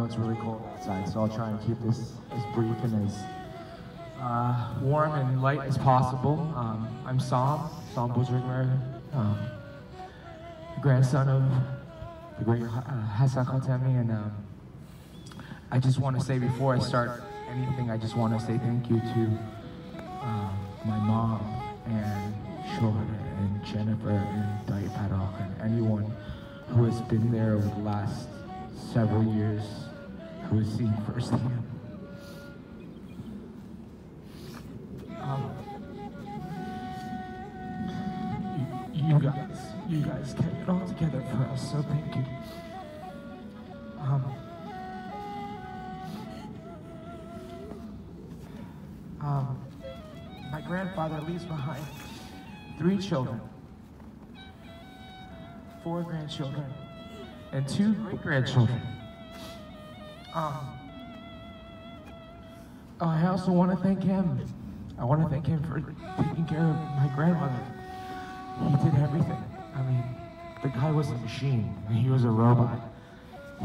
It's really cold outside, so I'll try and keep this as brief and as warm and light as possible. I'm Sam Buzurgmer, the grandson of the great Hasan Khatami, and I just want to say before I start anything, I just want to say thank you to my mom and Shora and Jennifer and Dai Paddock and anyone who has been there over the last several years, who has seen firsthand. You guys kept it all together for us, so thank you. My grandfather leaves behind 3 children, 4 grandchildren, and 2 great-grandchildren. I also want to thank him. I want to thank him for taking care of my grandmother. He did everything. I mean, the guy was a machine. He was a robot.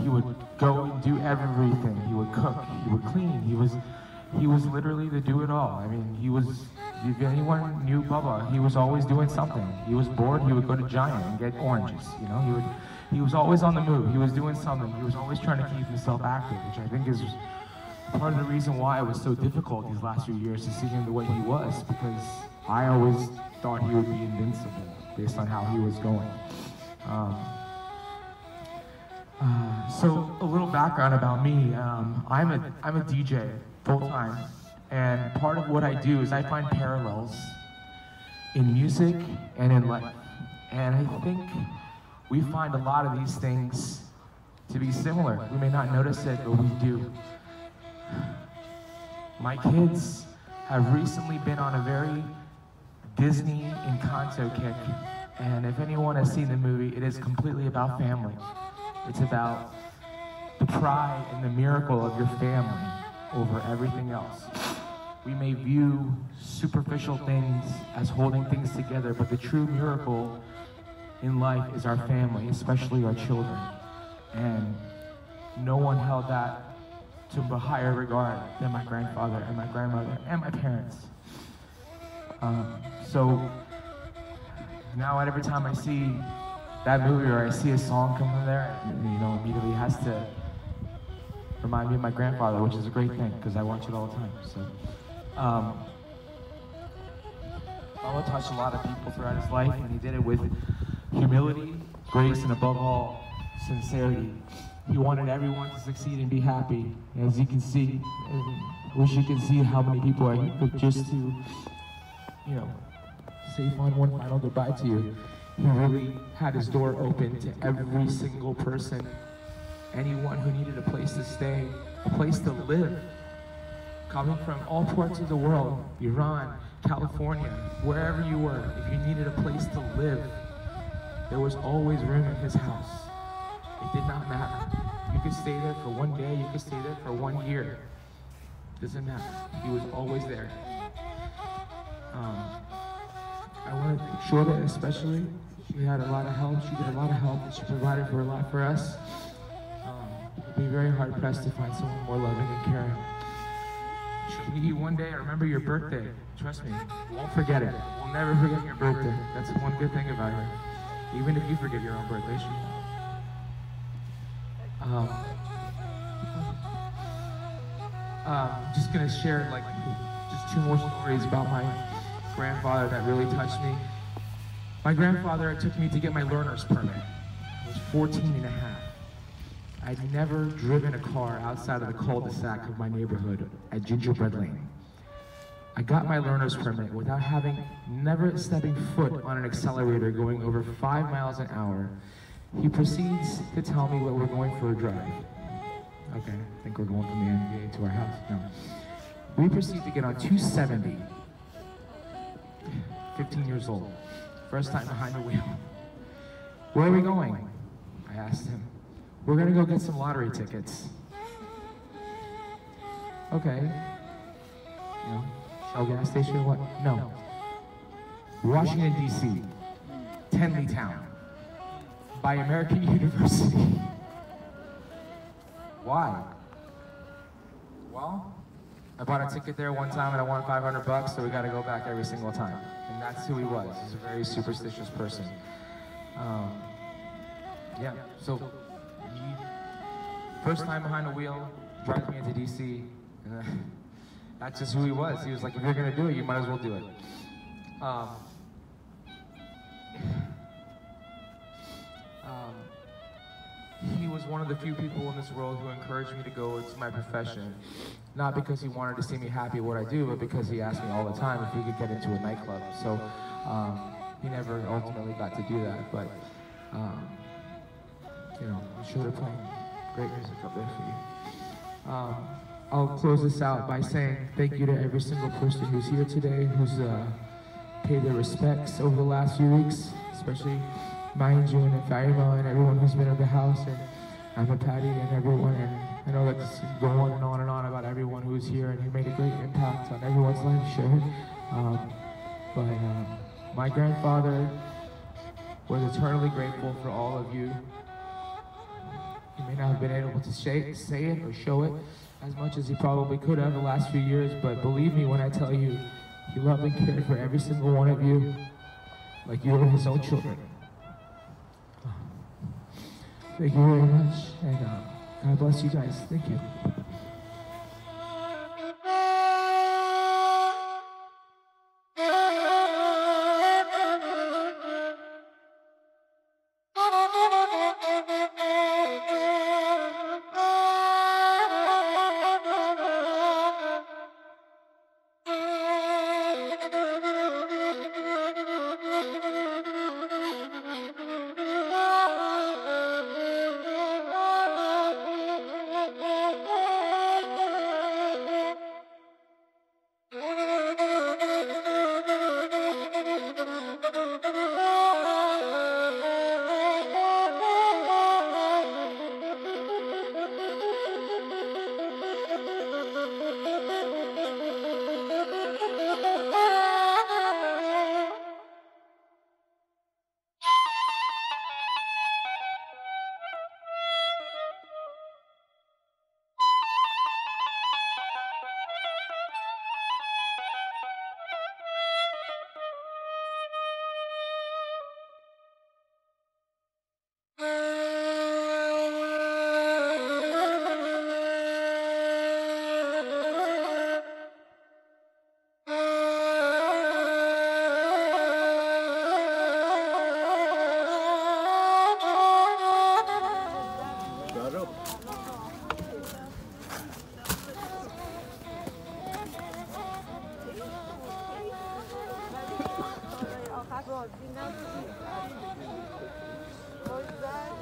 He would go and do everything. He would cook. He would clean. He was literally the do-it-all. I mean, if anyone knew Bubba, he was always doing something. He was bored, he would go to Giant and get oranges. You know, he was always on the move. He was doing something. He was always trying to keep himself active, which I think is part of the reason why it was so difficult these last few years to see him the way he was, because I always thought he would be invincible based on how he was going. So a little background about me. I'm a DJ full-time, and part of what I do is I find parallels in music and in life. And I think we find a lot of these things to be similar. We may not notice it, but we do. My kids have recently been on a very Disney Encanto kick, and if anyone has seen the movie, it is completely about family. It's about the pride and the miracle of your family over everything else. We may view superficial things as holding things together, but the true miracle in life is our family, especially our children. And no one held that to a higher regard than my grandfather and my grandmother and my parents. So now every time I see that movie or I see a song come from there, you know, immediately has to remind me of my grandfather, which is a great thing because I watch it all the time. So, Bubba touched a lot of people throughout his life, and he did it with humility, grace, and above all, sincerity. He wanted everyone to succeed and be happy. As you can see, I wish you could see how many people are here just to, you know, say one final goodbye to you. He really had his door open to every single person, anyone who needed a place to stay, a place to live. Coming from all parts of the world, Iran, California, wherever you were, if you needed a place to live, there was always room in his house. It did not matter. You could stay there for one day, you could stay there for 1 year. Doesn't matter. He was always there. I want to thank Shorta especially. She had a lot of help. She did a lot of help, and she provided for a lot for us. It'd be very hard pressed to find someone more loving and caring. She'll meet you one day. I remember your birthday. Trust me, we won't forget it. We'll never forget your birthday. That's one good thing about her. Even if you forget your own birthday, she won't. Just gonna share like just 2 more stories about my grandfather that really touched me. My grandfather took me to get my learner's permit. I was 14 and a half. I'd never driven a car outside of the cul-de-sac of my neighborhood at Gingerbread Lane. I got my learner's permit without never stepping foot on an accelerator going over 5 miles an hour. He proceeds to tell me that we're going for a drive. Okay, I think we're going from the NBA to our house. No. We proceed to get on 270. 15 years old. First time behind the wheel. Where are we going? I asked him. We're gonna go get some lottery tickets. Okay. You know, Shell gas station or what? No. Washington, D.C. Tenleytown. By American University. Why? Well, I bought a ticket there one time and I won $500, so we gotta go back every single time. And that's who he was. He's a very superstitious person. Yeah, so first time behind the wheel, dragged me into DC, and that's just who he was. He was like, if you're gonna do it, you might as well do it. He was one of the few people in this world who encouraged me to go into my profession. Not because he wanted to see me happy at what I do, but because he asked me all the time if we could get into a nightclub. So he never ultimately got to do that, but you know, I'm sure they're playing great music up there for you. I'll close this out by saying thank you to every single person who's here today, who's paid their respects over the last few weeks, especially Maya June and Farima and everyone who's been at the house, and Emma Patty and everyone, and I know that this is going on and on about everyone who's here and who made a great impact on everyone's life, sure. But my grandfather was eternally grateful for all of you. He may not have been able to say it or show it as much as he probably could have the last few years, but believe me when I tell you, he loved and cared for every single one of you like you were his own children. Thank you very much, and God bless you guys. Thank you. What was that?